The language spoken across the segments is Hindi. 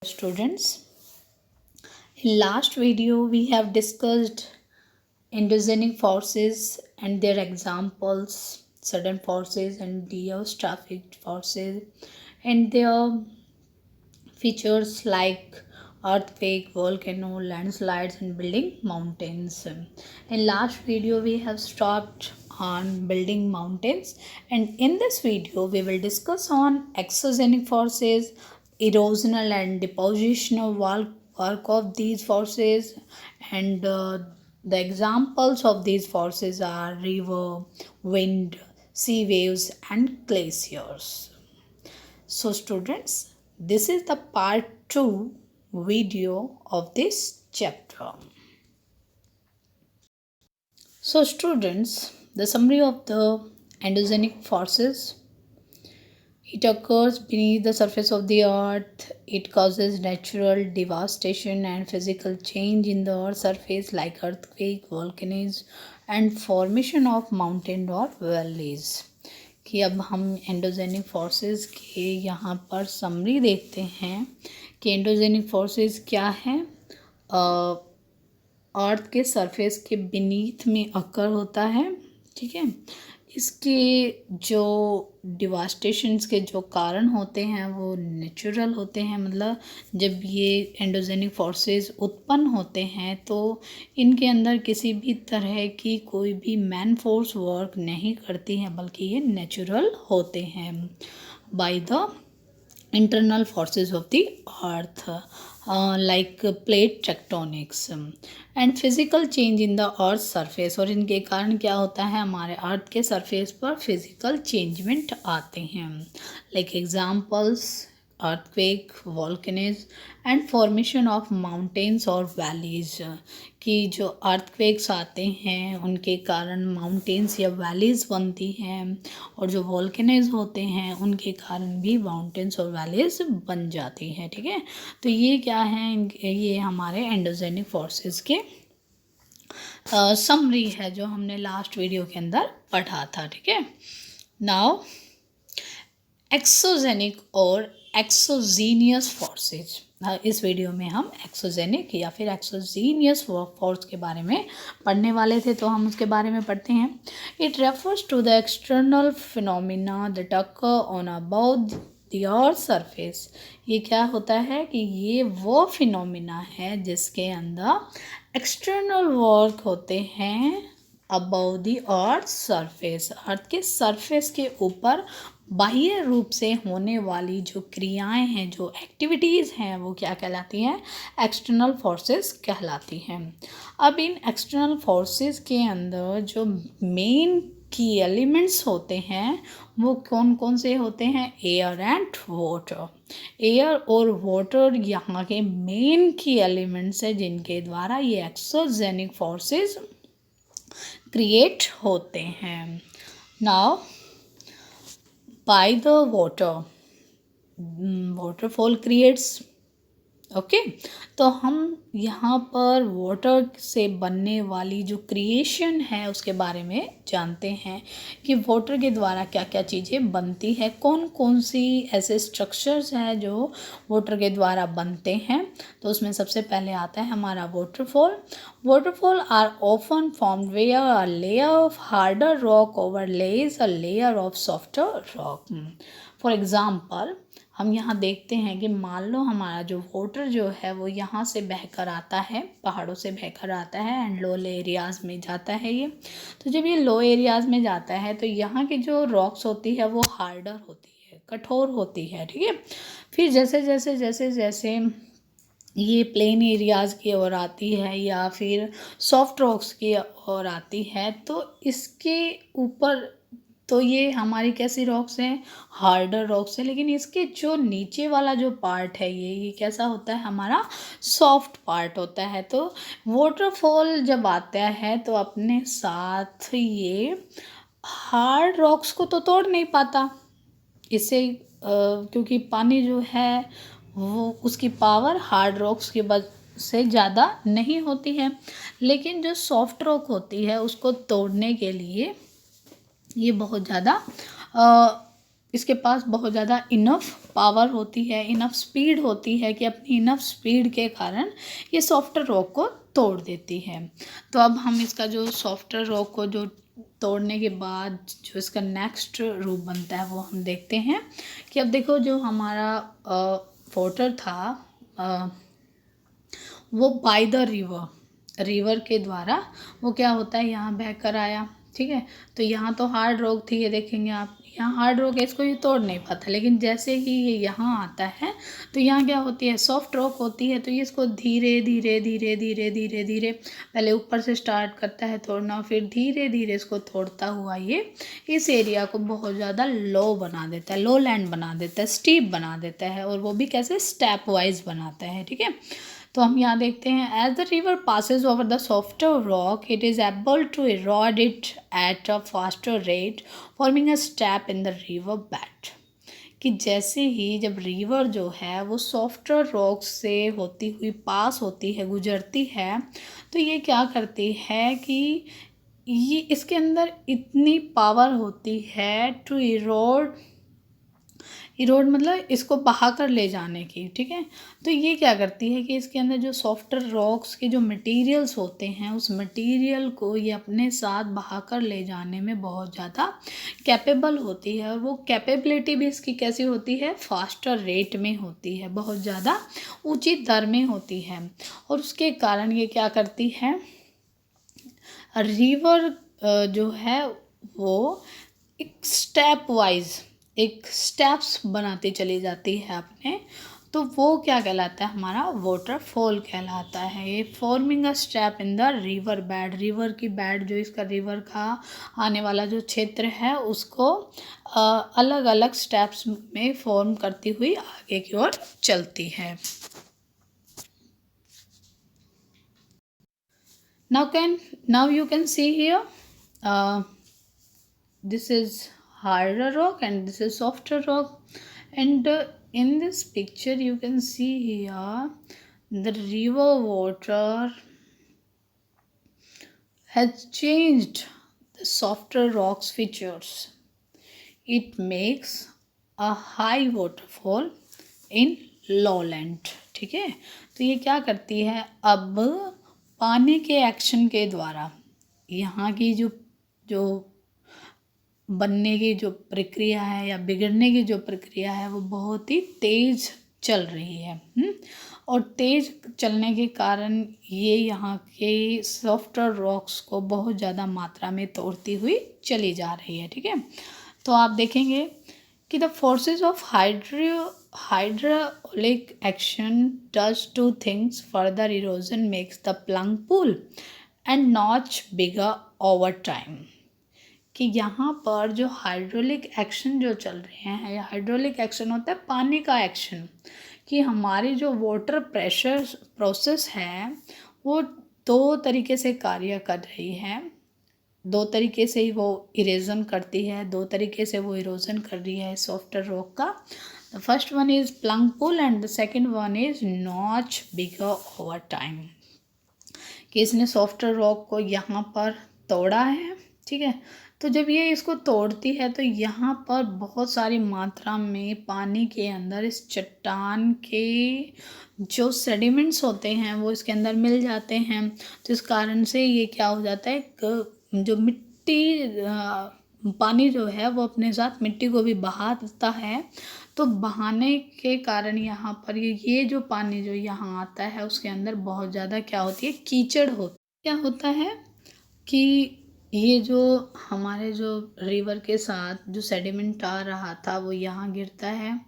Students, in last video we have discussed endogenic forces and their examples, sudden forces and geostrophic forces and their features like earthquake, volcano, landslides and building mountains. In last video we have stopped on building mountains, and in this video we will discuss on exogenic forces, erosional and depositional work of these forces, and the examples of these forces are river, wind, sea waves and glaciers. So students, this is the part 2 video of this chapter. So students, the summary of the endogenic forces. It occurs beneath the surface of the earth. It causes natural devastation and physical change in the earth's surface like earthquake, volcanoes and formation of mountain or valleys. कि अब हम एंडोजेनिक फोर्सेस के यहाँ पर समरी देखते हैं कि एंडोजेनिक फोर्सेस क्या है। अर्थ के सरफेस के बीनीथ में अकर होता है, ठीक है। इसके जो डिवास्टेशंस के जो कारण होते हैं वो नेचुरल होते हैं, मतलब जब ये एंडोजेनिक फोर्सेस उत्पन्न होते हैं तो इनके अंदर किसी भी तरह की कोई भी मैन फोर्स वर्क नहीं करती है, बल्कि ये नेचुरल होते हैं by the internal forces of the earth like plate tectonics and physical change in the earth surface। और इनके कारण क्या होता है, हमारे अर्थ के सरफेस पर फिजिकल चेंजमेंट आते हैं। Like examples earthquake, volcanoes and formation of mountains और valleys। कि जो earthquakes आते हैं उनके कारण mountains या valleys बनती हैं, और जो volcanoes होते हैं उनके कारण भी mountains और valleys बन जाती हैं, ठीक है। तो ये क्या है, ये हमारे एंडोजेनिक फोर्सेस के समरी है जो हमने लास्ट वीडियो के अंदर पढ़ा था, ठीक है। नाउ एक्सोजेनिक और एक्सोजीनियस फोर्सेज। इस वीडियो में हम एक्सोजेनिक या फिर एक्सोजीनियस फोर्स के बारे में पढ़ने वाले थे, तो हम उसके बारे में पढ़ते हैं। It refers to the external phenomena that occur on about the earth surface. ये क्या होता है कि ये वो फिनोमिना है जिसके अंदर एक्सटर्नल वर्क होते हैं अबाउट द अर्थ सरफेस। अर्थ के सरफेस के ऊपर बाह्य रूप से होने वाली जो क्रियाएं हैं, जो एक्टिविटीज़ हैं, वो क्या कहलाती हैं, एक्सटर्नल फोर्सेस कहलाती हैं। अब इन एक्सटर्नल फोर्सेस के अंदर जो मेन की एलिमेंट्स होते हैं वो कौन कौन से होते हैं, एयर एंड वाटर। एयर और वाटर यहाँ के मेन की एलिमेंट्स हैं जिनके द्वारा ये एक्सोजेनिक फोर्सेस क्रिएट होते हैं। Now by the waterfall creates, okay तो हम यहाँ पर वाटर से बनने वाली जो क्रिएशन है उसके बारे में जानते हैं कि वाटर के द्वारा क्या क्या चीज़ें बनती है, कौन कौन सी ऐसे स्ट्रक्चर्स हैं जो वाटर के द्वारा बनते हैं। तो उसमें सबसे पहले आता है हमारा waterfall. Waterfall are often formed where a layer of harder rock overlays a layer of softer rock. For example हम यहाँ देखते हैं कि मान लो हमारा जो वाटर जो है वो यहाँ से बहकर आता है, पहाड़ों से बहकर आता है एंड लो एरियाज़ में जाता है ये। तो जब ये लो एरियाज़ में जाता है तो यहाँ की जो रॉक्स होती है वो हार्डर होती है, कठोर होती है, ठीक है। फिर जैसे जैसे जैसे जैसे ये प्लेन एरियाज़ की ओर आती है या फिर सॉफ्ट रॉक्स की ओर आती है तो इसके ऊपर तो ये हमारी कैसी रॉक्स हैं, हार्डर रॉक्स है, लेकिन इसके जो नीचे वाला जो पार्ट है ये कैसा होता है, हमारा सॉफ्ट पार्ट होता है। तो वाटरफॉल जब आता है तो अपने साथ ये हार्ड रॉक्स को तो तोड़ नहीं पाता इससे, क्योंकि पानी जो है वो उसकी पावर हार्ड रॉक्स के वजह से ज़्यादा नहीं होती है, लेकिन जो सॉफ्ट रॉक होती है उसको तोड़ने के लिए ये बहुत ज़्यादा इसके पास बहुत ज़्यादा इनफ पावर होती है, इनफ स्पीड होती है कि अपनी इनफ स्पीड के कारण ये सॉफ्टर रॉक को तोड़ देती है। तो अब हम इसका जो सॉफ्टर रॉक को जो तोड़ने के बाद जो इसका नेक्स्ट रूप बनता है वो हम देखते हैं कि अब देखो जो हमारा वाटर था वो बाय द रिवर के द्वारा वो क्या होता है यहाँ बह कर आया, ठीक है। तो यहाँ तो हार्ड रॉक थी, ये देखेंगे आप, यहाँ हार्ड रॉक है, इसको ये तोड़ नहीं पाता, लेकिन जैसे ही ये यहाँ आता है तो यहाँ क्या होती है, सॉफ्ट रॉक होती है, तो ये इसको धीरे धीरे धीरे धीरे धीरे धीरे पहले ऊपर से स्टार्ट करता है तोड़ना, फिर धीरे धीरे इसको तोड़ता हुआ ये इस एरिया को बहुत ज़्यादा लो बना देता है, लो लैंड बना देता है, स्टीप बना देता है, और वो भी कैसे, स्टेप वाइज बनाता है, ठीक है। तो हम यहाँ देखते हैं, as the river passes over the softer rock it is able to erode it at a faster rate forming a step in the river bed. कि जैसे ही जब रिवर जो है वो सॉफ्टर रॉक से होती हुई पास होती है, गुजरती है, तो ये क्या करती है कि ये इसके अंदर इतनी पावर होती है टू इरोड मतलब इसको बहा कर ले जाने की, ठीक है। तो ये क्या करती है कि इसके अंदर जो सॉफ्टर रॉक्स के जो मटेरियल्स होते हैं उस मटेरियल को ये अपने साथ बहा कर ले जाने में बहुत ज़्यादा कैपेबल होती है, और वो कैपेबिलिटी भी इसकी कैसी होती है, फास्टर रेट में होती है, बहुत ज़्यादा ऊंची दर में होती है। और उसके कारण ये क्या करती है, रिवर जो है वो एक स्टेप वाइज एक स्टेप्स बनाती चली जाती है अपने, तो वो क्या कहलाता है, हमारा वाटरफॉल कहलाता है। ये forming a step in the river bed, river की बेड जो इसका रिवर का आने वाला जो क्षेत्र है उसको अलग अलग स्टेप्स में फॉर्म करती हुई आगे की ओर चलती है। Now you can see here, this is harder rock and this is softer rock, and in this picture you can see here the river water has changed the softer rocks features. It makes a high waterfall in lowland, ठीक है। तो ये क्या करती है, अब पानी के एक्शन के द्वारा यहाँ की जो बनने की जो प्रक्रिया है या बिगड़ने की जो प्रक्रिया है वो बहुत ही तेज़ चल रही है, और तेज़ चलने के कारण ये यहाँ के सॉफ्टर रॉक्स को बहुत ज़्यादा मात्रा में तोड़ती हुई चली जा रही है, ठीक है। तो आप देखेंगे कि the forces of hydraulic action does two things. Further erosion makes the plung pool and notch bigger over time. कि यहाँ पर जो हाइड्रोलिक एक्शन जो चल रहे हैं, हाइड्रोलिक एक्शन होता है पानी का एक्शन, कि हमारी जो वाटर प्रेशर प्रोसेस है वो दो तरीके से कार्य कर रही है, दो तरीके से ही वो इरेजन करती है, दो तरीके से वो इरोजन कर रही है सॉफ्टर रॉक का। The first one is plunge pool and the second one is notch bigger over time. कि इसने सॉफ्टर रॉक को यहाँ पर तोड़ा है, ठीक है। तो जब ये इसको तोड़ती है तो यहाँ पर बहुत सारी मात्रा में पानी के अंदर इस चट्टान के जो सेडिमेंट्स होते हैं वो इसके अंदर मिल जाते हैं। तो इस कारण से ये क्या हो जाता है, जो मिट्टी पानी जो है वो अपने साथ मिट्टी को भी बहा देता है। तो बहाने के कारण यहाँ पर ये जो पानी जो यहाँ आता है उसके अंदर बहुत ज़्यादा क्या होती है, कीचड़ होती। क्या होता है कि ये जो हमारे जो रिवर के साथ जो सेडिमेंट आ रहा था वो यहाँ गिरता है,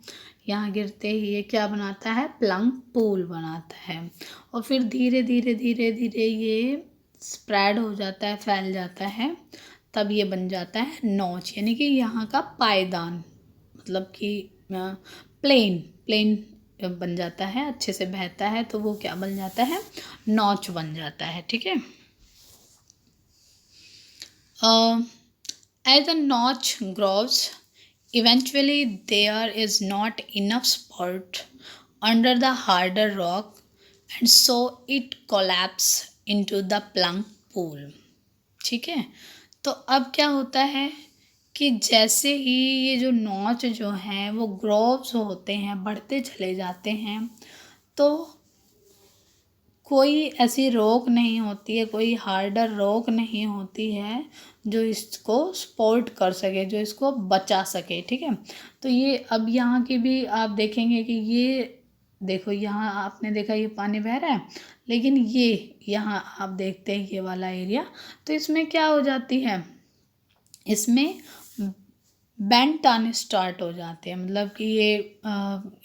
यहाँ गिरते ही ये क्या बनाता है, प्लंग पूल बनाता है, और फिर धीरे धीरे धीरे धीरे ये स्प्रेड हो जाता है, फैल जाता है, तब ये बन जाता है नॉच, यानी कि यहाँ का पायदान, मतलब कि प्लेन बन जाता है, अच्छे से बहता है, तो वो क्या बन जाता है, नॉच बन जाता है, ठीक है। As the notch grows, eventually there is not enough support under the harder rock, and so it collapses into the plung pool, ठीक है। तो अब क्या होता है कि जैसे ही ये जो नॉच जो हैं वो ग्रोव्स होते हैं, बढ़ते चले जाते हैं, तो कोई ऐसी रोक नहीं होती है, कोई हार्डर रोक नहीं होती है जो इसको सपोर्ट कर सके, जो इसको बचा सके। ठीक है, तो ये अब यहाँ की भी आप देखेंगे कि ये देखो, यहाँ आपने देखा ये पानी बह रहा है, लेकिन ये यहाँ आप देखते हैं ये वाला एरिया, तो इसमें क्या हो जाती है, इसमें बेंट आने स्टार्ट हो जाते हैं, मतलब कि ये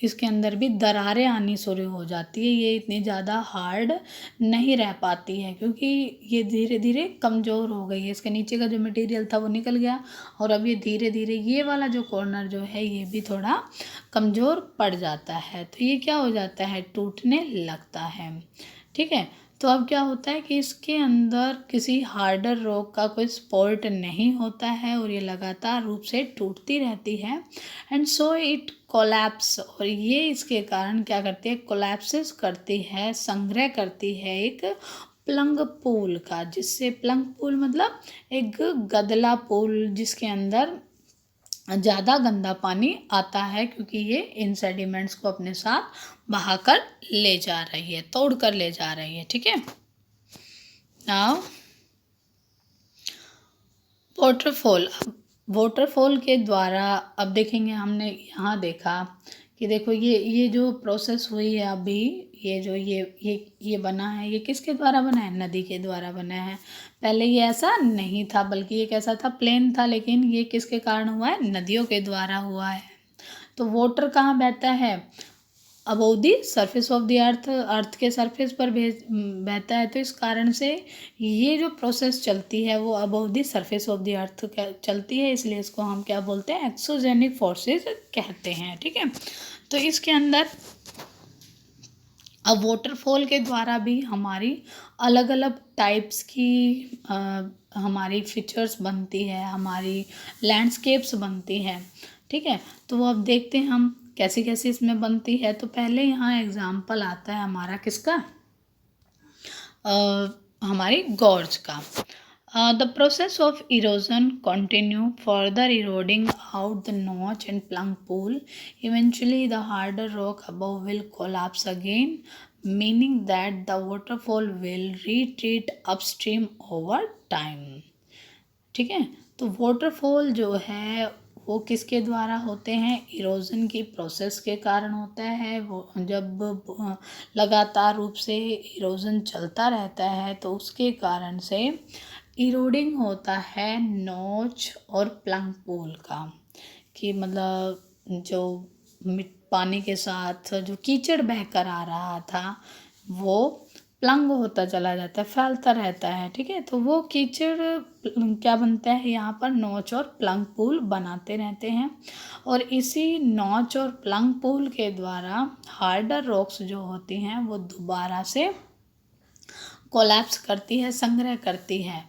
इसके अंदर भी दरारें आनी शुरू हो जाती है। ये इतनी ज़्यादा हार्ड नहीं रह पाती है क्योंकि ये धीरे धीरे कमज़ोर हो गई है। इसके नीचे का जो मटेरियल था वो निकल गया और अब ये धीरे धीरे ये वाला जो कॉर्नर जो है ये भी थोड़ा कमज़ोर पड़ जाता है, तो ये क्या हो जाता है, टूटने लगता है। ठीक है, तो अब क्या होता है कि इसके अंदर किसी हार्डर रॉक का कोई सपोर्ट नहीं होता है और ये लगातार रूप से टूटती रहती है, एंड सो इट कोलैप्स, और ये इसके कारण क्या करती है, कोलैप्सिस करती है, संग्रह करती है एक प्लंग पूल का, जिससे प्लंग पूल मतलब एक गदला पूल जिसके अंदर ज़्यादा गंदा पानी आता है, क्योंकि ये इन सेडिमेंट्स को अपने साथ बहाकर ले जा रही है, तोड़ कर ले जा रही है। ठीक है, नाउ वाटरफॉल। वाटरफॉल के द्वारा अब देखेंगे, हमने यहाँ देखा कि देखो ये जो प्रोसेस हुई है अभी, ये जो ये बना है, ये किसके द्वारा बना है, नदी के द्वारा बना है। पहले ये ऐसा नहीं था, बल्कि ये कैसा था, प्लेन था, लेकिन ये किसके कारण हुआ है, नदियों के द्वारा हुआ है। तो वाटर कहाँ बहता है, above the surface of the earth के सरफेस पर बहता है, तो इस कारण से ये जो प्रोसेस चलती है वो above the surface of the earth चलती है, इसलिए इसको हम क्या बोलते हैं, एक्सोजेनिक फोर्सेस कहते हैं। ठीक है, तो इसके अंदर अब वाटरफॉल के द्वारा भी हमारी अलग अलग टाइप्स की हमारी फीचर्स बनती है, हमारी लैंडस्केप्स बनती हैं। ठीक है, तो वो अब देखते हैं हम कैसी कैसी इसमें बनती है। तो पहले यहाँ एग्जाम्पल आता है हमारा किसका, हमारी गॉर्ज का। The process of erosion continue, further eroding out the notch and plunge pool. Eventually, the harder rock above will collapse again, meaning that the waterfall will retreat upstream over time. ठीक है, तो वाटरफॉल जो है वो किसके द्वारा होते हैं, इरोजन की प्रोसेस के कारण होता है। वो जब लगातार रूप से इरोजन चलता रहता है तो उसके कारण से इरोडिंग होता है नोच और प्लंग पूल का, कि मतलब जो पानी के साथ जो कीचड़ बहकर आ रहा था वो प्लंग होता चला जाता है, फैलता रहता है। ठीक है, तो वो कीचड़ क्या बनता है, यहाँ पर नोच और प्लंग पूल बनाते रहते हैं, और इसी नोच और प्लंग पूल के द्वारा हार्डर रॉक्स जो होती हैं वो दोबारा से कोलैप्स करती है, संग्रह करती है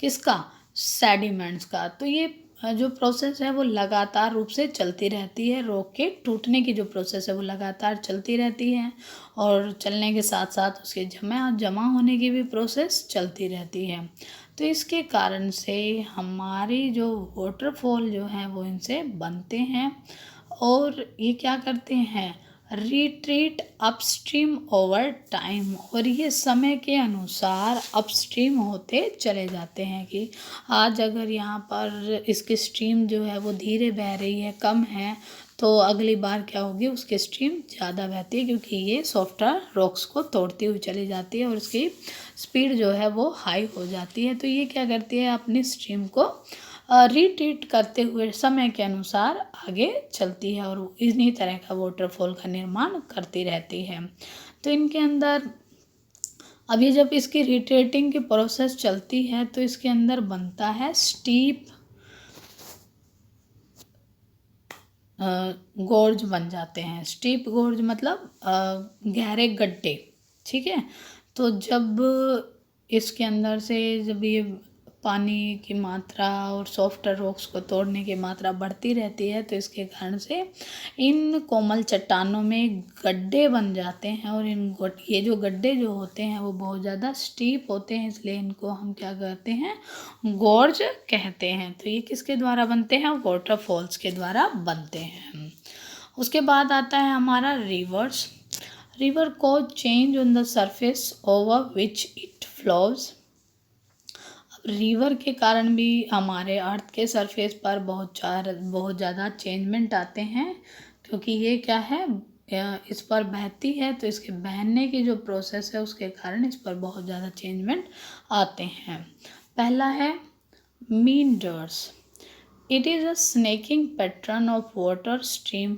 किसका, सेडिमेंट्स का। तो ये जो प्रोसेस है वो लगातार रूप से चलती रहती है, रॉक के टूटने की जो प्रोसेस है वो लगातार चलती रहती है, और चलने के साथ साथ उसके जमा होने की भी प्रोसेस चलती रहती है। तो इसके कारण से हमारी जो वाटरफॉल जो है वो इनसे बनते हैं, और ये क्या करते हैं, रिट्रीट अपस्ट्रीम ओवर टाइम, और ये समय के अनुसार अपस्ट्रीम होते चले जाते हैं। कि आज अगर यहाँ पर इसकी स्ट्रीम जो है वो धीरे बह रही है, कम है, तो अगली बार क्या होगी, उसकी स्ट्रीम ज़्यादा बहती है, क्योंकि ये सॉफ्टवेयर रॉक्स को तोड़ती हुई चली जाती है और उसकी स्पीड जो है वो हाई हो जाती है। तो ये क्या करती है, अपनी स्ट्रीम को रिट्रीट करते हुए समय के अनुसार आगे चलती है, और इन्हीं तरह का वाटरफॉल का निर्माण करती रहती है। तो इनके अंदर अब ये जब इसकी रिट्रीटिंग की प्रोसेस चलती है तो इसके अंदर बनता है स्टीप गोर्ज बन जाते हैं। स्टीप गोर्ज मतलब गहरे गड्ढे। ठीक है, तो जब इसके अंदर से जब ये पानी की मात्रा और सॉफ्टर रॉक्स को तोड़ने की मात्रा बढ़ती रहती है, तो इसके कारण से इन कोमल चट्टानों में गड्ढे बन जाते हैं। और ये जो गड्ढे जो होते हैं वो बहुत ज़्यादा स्टीप होते हैं, इसलिए इनको हम क्या कहते हैं, गॉर्ज कहते हैं। तो ये किसके द्वारा बनते हैं, वाटरफॉल्स के द्वारा बनते हैं। उसके बाद आता है हमारा रिवर्स। रिवर को change on the surface over which it flows. River के कारण भी हमारे अर्थ के सरफेस पर बहुत ज़्यादा चेंजमेंट आते हैं, क्योंकि ये क्या है, इस पर बहती है, तो इसके बहने की जो प्रोसेस है उसके कारण इस पर बहुत ज़्यादा चेंजमेंट आते हैं। पहला है meanders. It is a snaking pattern of water stream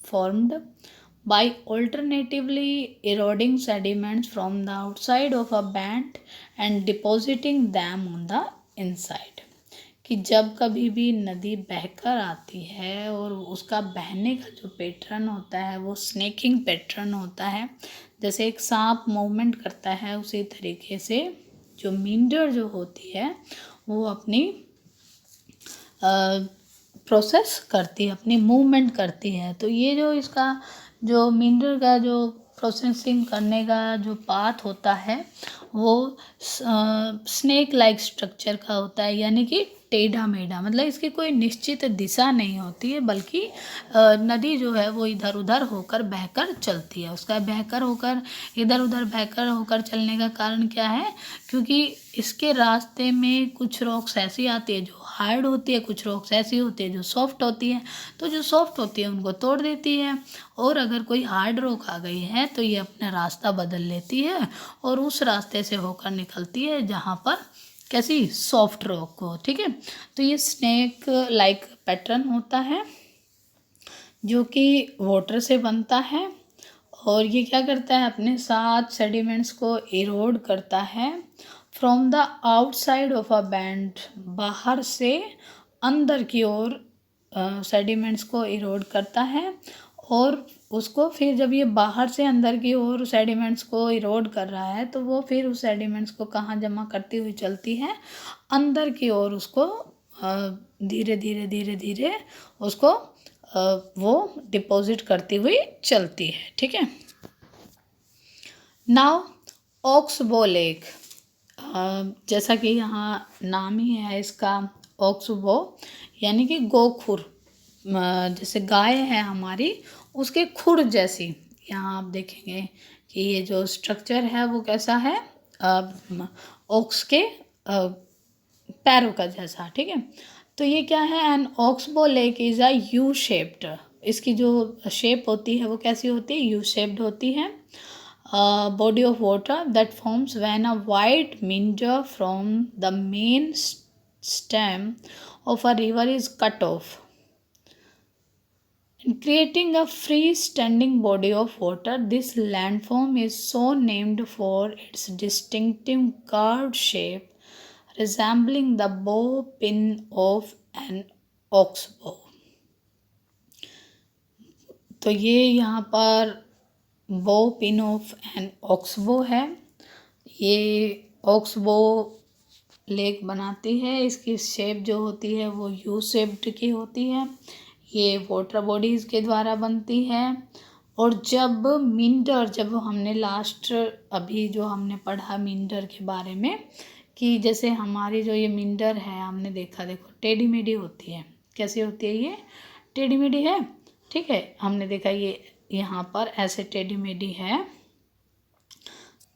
formed by alternatively eroding sediments from the outside of a band and depositing them on the inside। कि जब कभी भी नदी बहकर आती है और उसका बहने का जो पैटर्न होता है वो स्नेकिंग पैटर्न होता है, जैसे एक सांप मूवमेंट करता है, उसी तरीके से जो मींडर जो होती है वो अपनी प्रोसेस करती है, अपनी मूवमेंट करती है। तो ये जो इसका जो मींडर का जो प्रोसेसिंग करने का जो पाथ होता है वो स्नेक लाइक स्ट्रक्चर का होता है, यानी कि टेढ़ा मेढ़ा, मतलब इसकी कोई निश्चित दिशा नहीं होती है, बल्कि नदी जो है वो इधर उधर होकर बहकर चलती है। उसका बहकर होकर इधर उधर बहकर होकर चलने का कारण क्या है, क्योंकि इसके रास्ते में कुछ रॉक्स ऐसी आती है जो हार्ड होती है, कुछ रॉक्स ऐसी होती है जो सॉफ्ट होती है। तो जो सॉफ्ट होती है उनको तोड़ देती है, और अगर कोई हार्ड रॉक आ गई है तो ये अपना रास्ता बदल लेती है और उस रास्ते से होकर निकलती है जहाँ पर कैसी सॉफ्ट रॉक हो। ठीक है, तो ये स्नेक लाइक पैटर्न होता है जो कि वाटर से बनता है, और ये क्या करता है, अपने साथ सेडिमेंट्स को इरोड करता है from the outside of a band. बाहर से अंदर की ओर सेडिमेंट्स को इरोड करता है, और उसको फिर जब ये बाहर से अंदर की ओर सेडिमेंट्स को इरोड कर रहा है तो वो फिर उस सेडिमेंट्स को कहाँ जमा करती हुई चलती है, अंदर की ओर उसको धीरे धीरे धीरे धीरे उसको वो डिपॉजिट करती हुई चलती है। ठीक है, नाउ ऑक्सबो लेक, जैसा कि यहाँ नाम ही है इसका ऑक्सबो, यानी कि गोखुर, जैसे गाय है हमारी उसके खुर जैसी। यहाँ आप देखेंगे कि ये जो स्ट्रक्चर है वो कैसा है, ऑक्स के पैरों का जैसा। ठीक है, तो ये क्या है, an oxbow lake is a U shaped. इसकी जो शेप होती है वो कैसी होती है, यू शेप्ड होती है। Body of water that forms when a wide meander from the main stem of a river is cut off, creating a free-standing body of water. This landform is so named for its distinctive curved shape, resembling the bow pin of an oxbow। तो ये यहाँ पर बो पिन ऑफ एन ऑक्सबो है। ये ऑक्सबो लेक बनाती है, इसकी शेप जो होती है वो यू शेप्ड की होती है। ये वाटर बॉडीज़ के द्वारा बनती है। और जब मींडर, जब हमने लास्ट अभी जो हमने पढ़ा मींडर के बारे में, कि जैसे हमारी जो ये मींडर है हमने देखा, देखो टेढ़ी मेढ़ी होती है। कैसी होती है ये, टेढ़ी मेढ़ी है। ठीक है, हमने देखा ये यहाँ पर ऐसे टेढ़ी मेढ़ी है,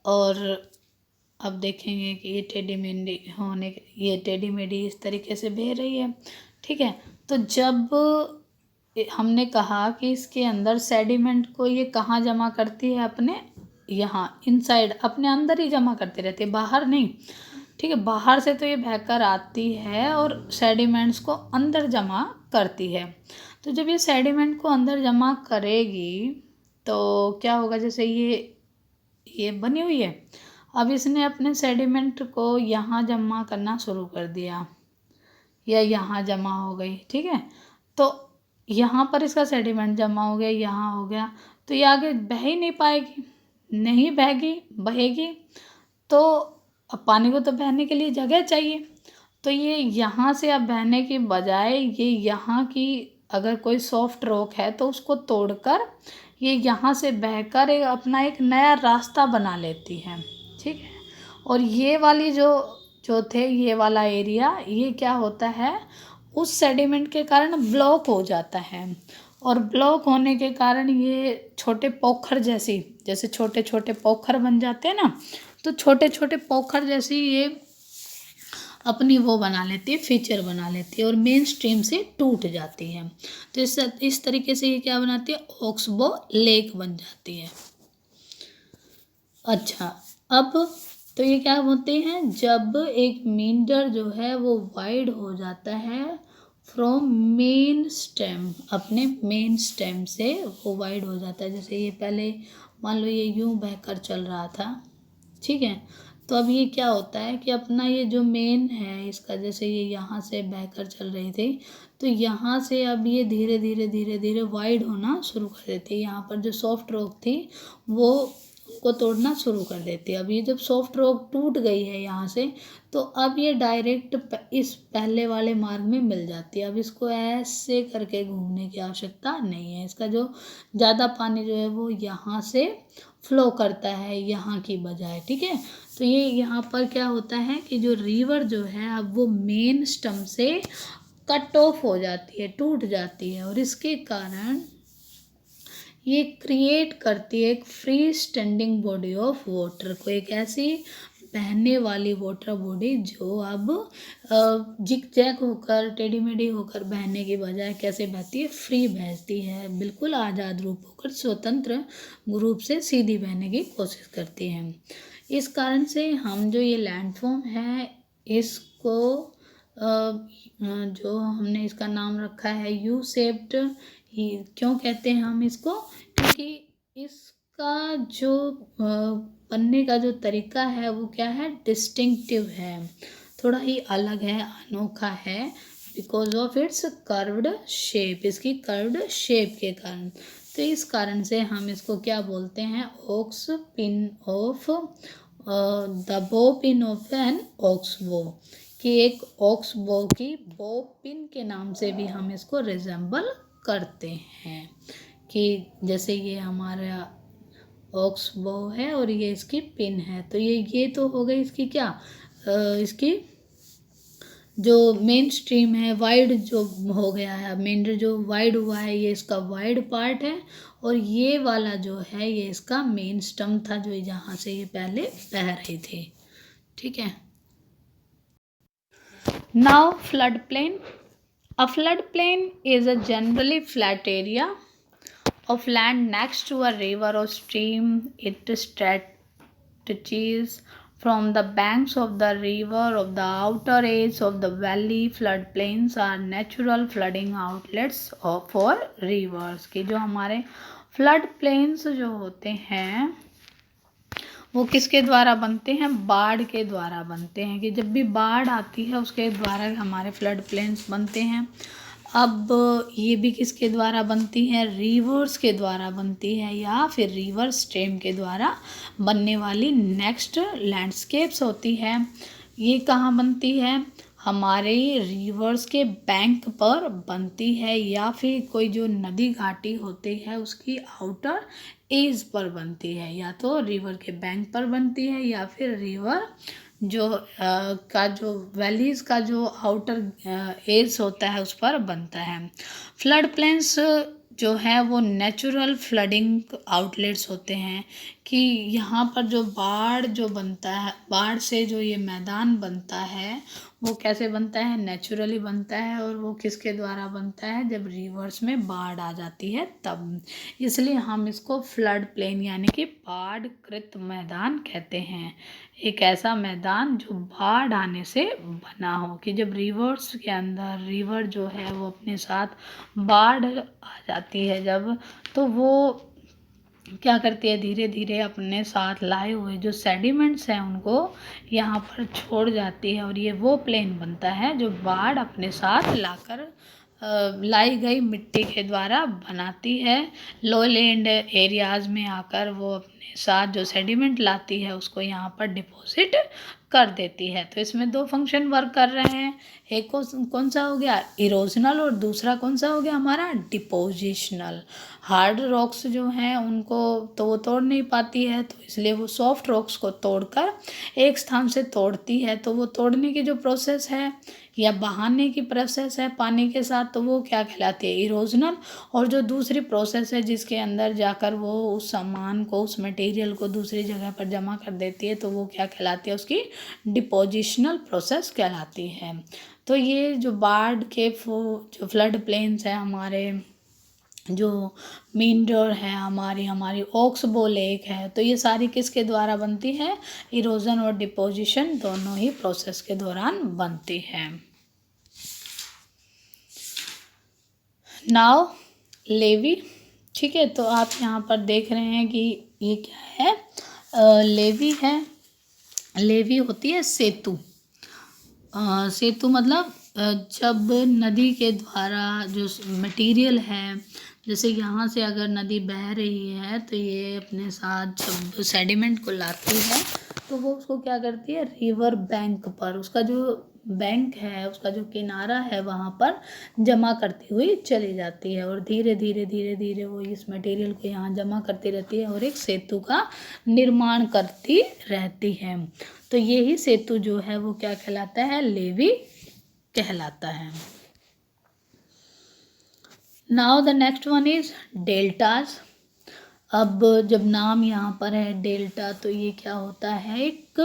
और अब देखेंगे कि ये टेढ़ी मेढ़ी होने, ये टेढ़ी मेढ़ी इस तरीके से बह रही है। ठीक है, तो जब हमने कहा कि इसके अंदर सेडिमेंट को ये कहाँ जमा करती है, अपने यहाँ इनसाइड, अपने अंदर ही जमा करती रहती है, बाहर नहीं। ठीक है, बाहर से तो ये बहकर आती है और सेडिमेंट्स को अंदर जमा करती है। तो जब ये सेडिमेंट को अंदर जमा करेगी तो क्या होगा, जैसे ये बनी हुई है, अब इसने अपने सेडिमेंट को यहाँ जमा करना शुरू कर दिया, या यहाँ जमा हो गई। ठीक है, तो यहाँ पर इसका सेडिमेंट जमा हो गया, यहाँ हो गया, तो ये आगे बह ही नहीं पाएगी, नहीं बहेगी। तो अब पानी को तो बहने के लिए जगह चाहिए, तो ये यहाँ से अब बहने के बजाय ये यहाँ की अगर कोई सॉफ्ट रॉक है तो उसको तोड़कर ये यहाँ से बहकर एक अपना एक नया रास्ता बना लेती है। ठीक है, और ये वाली जो जो थे ये वाला एरिया ये क्या होता है, उस सेडिमेंट के कारण ब्लॉक हो जाता है, और ब्लॉक होने के कारण ये छोटे पोखर जैसी, जैसे छोटे छोटे पोखर बन जाते हैं ना, तो छोटे छोटे पोखर जैसी ये अपनी वो बना लेती है, फीचर बना लेती है और मेन स्ट्रीम से टूट जाती है। तो इस तरीके से ये क्या बनाती है, ऑक्सबो लेक बन जाती है। अच्छा, अब तो ये क्या होते हैं, जब एक मींडर जो है वो वाइड हो जाता है फ्रॉम मेन स्टेम, अपने मेन स्टेम से वो वाइड हो जाता है। जैसे ये पहले मान लो ये यूं बहकर चल रहा था, ठीक है, तो अब ये क्या होता है कि अपना ये जो मेन है इसका, जैसे ये यहाँ से बहकर चल रही थी, तो यहाँ से अब ये धीरे धीरे धीरे धीरे वाइड होना शुरू कर देती है। यहाँ पर जो सॉफ्ट रॉक थी वो को तोड़ना शुरू कर देती है। अब ये जब सॉफ्ट रॉक टूट गई है यहाँ से, तो अब ये डायरेक्ट इस पहले वाले मार्ग में मिल जाती है। अब इसको ऐसे करके घूमने की आवश्यकता नहीं है। इसका जो ज़्यादा पानी जो है वो यहाँ से फ्लो करता है यहाँ की बजाय। ठीक है, तो ये यहाँ पर क्या होता है कि जो रिवर जो है अब वो मेन स्टम से कट ऑफ हो जाती है, टूट जाती है, और इसके कारण ये क्रिएट करती है एक free standing body of water को, एक ऐसी बहने वाली वाटर बॉडी जो अब जिग जैग होकर टेढ़ी मेढ़ी होकर बहने की बजाय कैसे बहती है, फ्री बहती है, बिल्कुल आज़ाद रूप होकर स्वतंत्र रूप से सीधी बहने की कोशिश करती है। इस कारण से हम जो ये लैंडफॉर्म है इसको जो हमने इसका नाम रखा है यू शेप्ड, क्यों कहते हैं हम इसको, क्योंकि इसका जो बनने का जो तरीका है वो क्या है, डिस्टिंक्टिव है, थोड़ा ही अलग है, अनोखा है, because of its curved shape, इसकी कर्व्ड शेप के कारण। तो इस कारण से हम इसको क्या बोलते हैं, ऑक्स पिन ऑफ द बो पिन ऑफ एन ऑक्स बो, कि एक ऑक्स बो की बो पिन के नाम से भी हम इसको रिजेंबल करते हैं, कि जैसे ये हमारा ऑक्स बो है और ये इसकी पिन है। तो ये तो हो गई इसकी क्या इसकी जो मेन स्ट्रीम है वाइड जो हो गया है, मेंढर जो वाइड हुआ है ये इसका वाइड पार्ट है, और ये वाला जो है ये इसका मेन स्टम था जो जहाँ से ये पहले बह रही थी। ठीक है, now flood plain. A floodplain is a generally flat area of land next to a river or stream. It stretches from the banks of the river of the outer edge of the valley. Floodplains are natural flooding outlets for rivers. कि जो हमारे फ्लड प्लेन्स जो होते हैं वो किसके द्वारा बनते हैं, बाढ़ के द्वारा बनते हैं, कि जब भी बाढ़ आती है उसके द्वारा हमारे फ्लड प्लेन्स बनते हैं। अब ये भी किसके द्वारा बनती हैं, रिवर्स के द्वारा बनती है, या फिर रिवर स्ट्रीम के द्वारा बनने वाली नेक्स्ट लैंडस्केप्स होती है। ये कहाँ बनती है, हमारे रिवर्स के बैंक पर बनती है, या फिर कोई जो नदी घाटी होती है उसकी आउटर एज पर बनती है, या तो रिवर के बैंक पर बनती है या फिर रिवर जो का जो वैलीज का जो आउटर एज होता है उस पर बनता है। फ्लड प्लेन्स जो है वो नेचुरल फ्लडिंग आउटलेट्स होते हैं, कि यहाँ पर जो बाढ़ जो बनता है, बाढ़ से जो ये मैदान बनता है वो कैसे बनता है, नेचुरली बनता है, और वो किसके द्वारा बनता है, जब रिवर्स में बाढ़ आ जाती है तब। इसलिए हम इसको फ्लड प्लेन यानी कि बाढ़कृत मैदान कहते हैं, एक ऐसा मैदान जो बाढ़ आने से बना हो, कि जब रिवर्स के अंदर रिवर जो है वो अपने साथ बाढ़ आ जाती है जब, तो वो क्या करती है, धीरे धीरे अपने साथ लाए हुए जो सेडिमेंट्स हैं उनको यहाँ पर छोड़ जाती है, और ये वो प्लेन बनता है जो बाढ़ अपने साथ लाकर लाई गई मिट्टी के द्वारा बनाती है। लोलैंड एरियाज़ में आकर वो अपने अपने साथ जो सेडिमेंट लाती है उसको यहाँ पर डिपॉजिट कर देती है। तो इसमें दो फंक्शन वर्क कर रहे हैं, एक कौन सा हो गया इरोजनल और दूसरा कौन सा हो गया हमारा डिपोजिशनल। हार्ड रॉक्स जो हैं उनको तो वो तोड़ नहीं पाती है, तो इसलिए वो सॉफ्ट रॉक्स को तोड़कर एक स्थान से तोड़ती है। तो वो तोड़ने की जो प्रोसेस है या बहाने की प्रोसेस है पानी के साथ, तो वो क्या कहलाती है इरोजनल। और जो दूसरी प्रोसेस है जिसके अंदर जाकर वो उस सामान को उस मटेरियल को दूसरी जगह पर जमा कर देती है, तो वो क्या कहलाती है उसकी डिपोजिशनल प्रोसेस कहलाती है। तो ये जो बाढ़ के जो फ्लड प्लेन्स है हमारे, जो मींडर है हमारी ओक्सबो लेक है, तो ये सारी किसके द्वारा बनती है इरोजन और डिपोजिशन दोनों ही प्रोसेस के दौरान बनती है। नाउ लेवी, ठीक है, तो आप यहाँ पर देख रहे हैं कि ये क्या है लेवी है। लेवी होती है सेतु। सेतु मतलब जब नदी के द्वारा जो मटेरियल है, जैसे यहाँ से अगर नदी बह रही है तो ये अपने साथ जब सेडिमेंट को लाती है तो वो उसको क्या करती है रिवर बैंक पर, उसका जो बैंक है उसका जो किनारा है वहाँ पर जमा करती हुई चली जाती है, और धीरे धीरे धीरे धीरे वो इस मटेरियल को यहाँ जमा करती रहती है और एक सेतु का निर्माण करती रहती है। तो यही सेतु जो है वो क्या कहलाता है लेवी कहलाता है। Now the next one is deltas. अब जब नाम यहाँ पर है डेल्टा, तो ये क्या होता है एक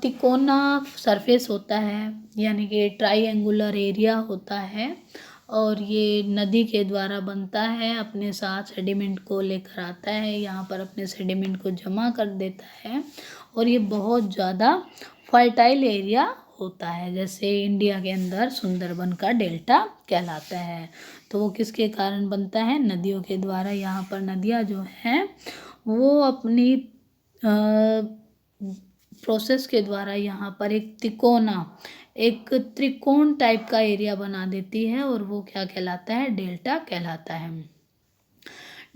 तिकोना सरफेस होता है, यानी कि ट्राइएंगुलर एरिया होता है, और ये नदी के द्वारा बनता है, अपने साथ सेडिमेंट को लेकर आता है, यहाँ पर अपने सेडिमेंट को जमा कर देता है, और ये बहुत ज़्यादा फर्टाइल एरिया होता है, जैसे इंडिया के अंदर सुंदरबन का डेल्टा कहलाता है। तो वो किसके कारण बनता है नदियों के द्वारा। यहाँ पर नदियाँ जो हैं वो अपनी प्रोसेस के द्वारा यहाँ पर एक त्रिकोण टाइप का एरिया बना देती है, और वो क्या कहलाता है डेल्टा कहलाता है।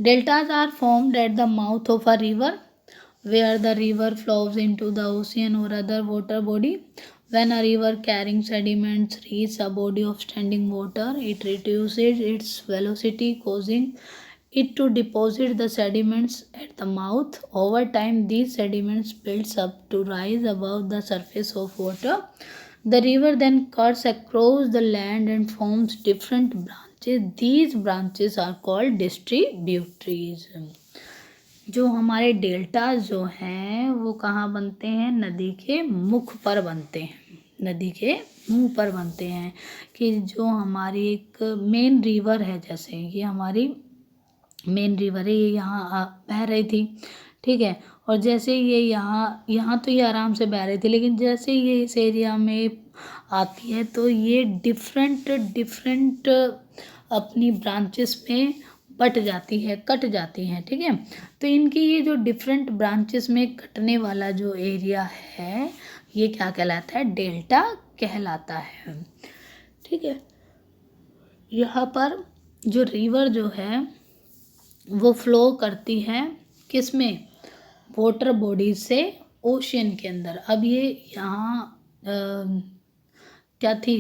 Deltas are formed at the mouth of a river where the river flows into the ocean or other water body. When a river carrying sediments reaches a body of standing water, it reduces its velocity, causing it to deposit the sediments at the mouth. Over time, these sediments builds up to rise above the surface of water. The river then cuts across the land and forms different branches. These branches are called distributaries. जो हमारे डेल्टा जो हैं वो कहाँ बनते हैं नदी के मुख पर बनते हैं, नदी के मुंह पर बनते हैं। कि जो हमारी एक मेन रिवर है, जैसे ये हमारी मेन रिवर है, ये यहाँ बह रही थी, ठीक है, और जैसे ये यहाँ तो ये आराम से बह रही थी, लेकिन जैसे ये इस एरिया में आती है तो ये डिफरेंट अपनी ब्रांचेस में कट जाती हैं, ठीक है। तो इनकी ये जो डिफरेंट ब्रांचेस में कटने वाला जो एरिया है ये क्या कहलाता है डेल्टा कहलाता है, ठीक है। यहाँ पर जो रिवर जो है वो फ्लो करती है किस में वाटर बॉडीज से ओशियन के अंदर। अब ये यहाँ क्या थी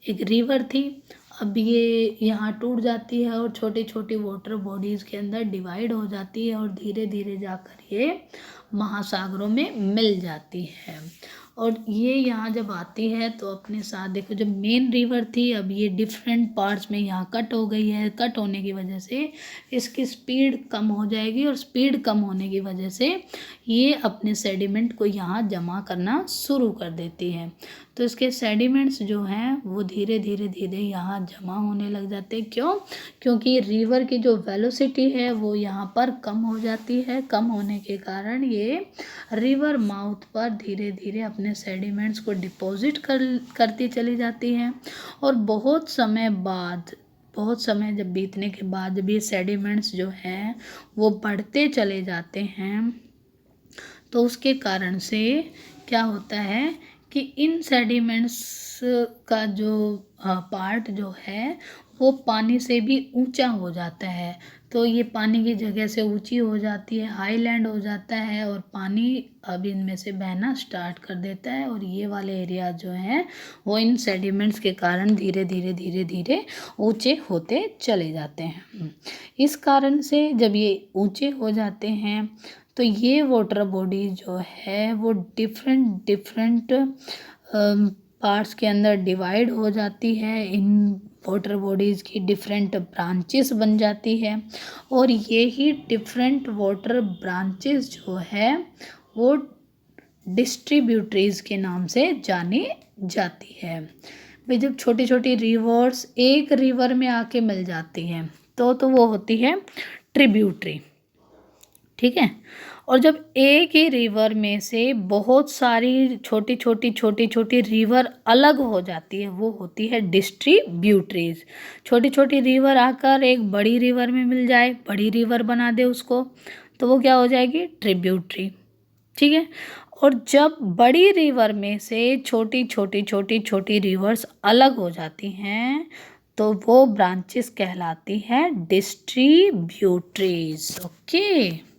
एक रिवर थी, अब ये यहाँ टूट जाती है और छोटी छोटी वाटर बॉडीज़ के अंदर डिवाइड हो जाती है, और धीरे धीरे जाकर ये महासागरों में मिल जाती है। और ये यहाँ जब आती है तो अपने साथ देखो जब मेन रिवर थी अब ये डिफरेंट पार्ट्स में यहाँ कट हो गई है। कट होने की वजह से इसकी स्पीड कम हो जाएगी, और स्पीड कम होने की वजह से ये अपने सेडिमेंट को यहाँ जमा करना शुरू कर देती है। तो इसके सेडिमेंट्स जो हैं वो धीरे धीरे यहाँ जमा होने लग जाते हैं। क्यों? क्योंकि रिवर की जो वेलोसिटी है वो यहाँ पर कम हो जाती है। कम होने के कारण ये रिवर माउथ पर धीरे धीरे अपने सेडिमेंट्स को डिपॉजिट करती चली जाती है। और बहुत समय जब बीतने के बाद जब ये सेडिमेंट्स जो हैं वो बढ़ते चले जाते हैं, तो उसके कारण से क्या होता है कि इन सेडिमेंट्स का जो पार्ट जो है वो पानी से भी ऊंचा हो जाता है। तो ये पानी की जगह से ऊंची हो जाती है, हाईलैंड हो जाता है और पानी अब इनमें से बहना स्टार्ट कर देता है और ये वाले एरिया जो हैं वो इन सेडिमेंट्स के कारण धीरे धीरे धीरे धीरे ऊंचे होते चले जाते हैं। इस कारण से जब ये ऊंचे हो जाते हैं तो ये वाटर बॉडी जो है वो डिफरेंट पार्ट्स के अंदर डिवाइड हो जाती है। इन वाटर बॉडीज़ की डिफरेंट ब्रांचेस बन जाती है और ये ही डिफरेंट वाटर ब्रांचेस जो है वो डिस्ट्रीब्यूटरीज के नाम से जानी जाती है। भाई जब छोटी छोटी रिवर्स एक रिवर में आके मिल जाती हैं तो वो होती है ट्रिब्यूटरी, ठीक है। और जब एक ही रिवर में से बहुत सारी छोटी छोटी रिवर अलग हो जाती है वो होती है डिस्ट्रीब्यूटरीज। छोटी छोटी रिवर आकर एक बड़ी रिवर में मिल जाए, बड़ी रिवर बना दे उसको, तो वो क्या हो जाएगी, ट्रिब्यूटरी, ठीक है। और जब बड़ी रिवर में से छोटी रिवर्स अलग हो जाती हैं तो वो ब्रांचेस कहलाती हैं डिस्ट्रीब्यूटरीज। ओके।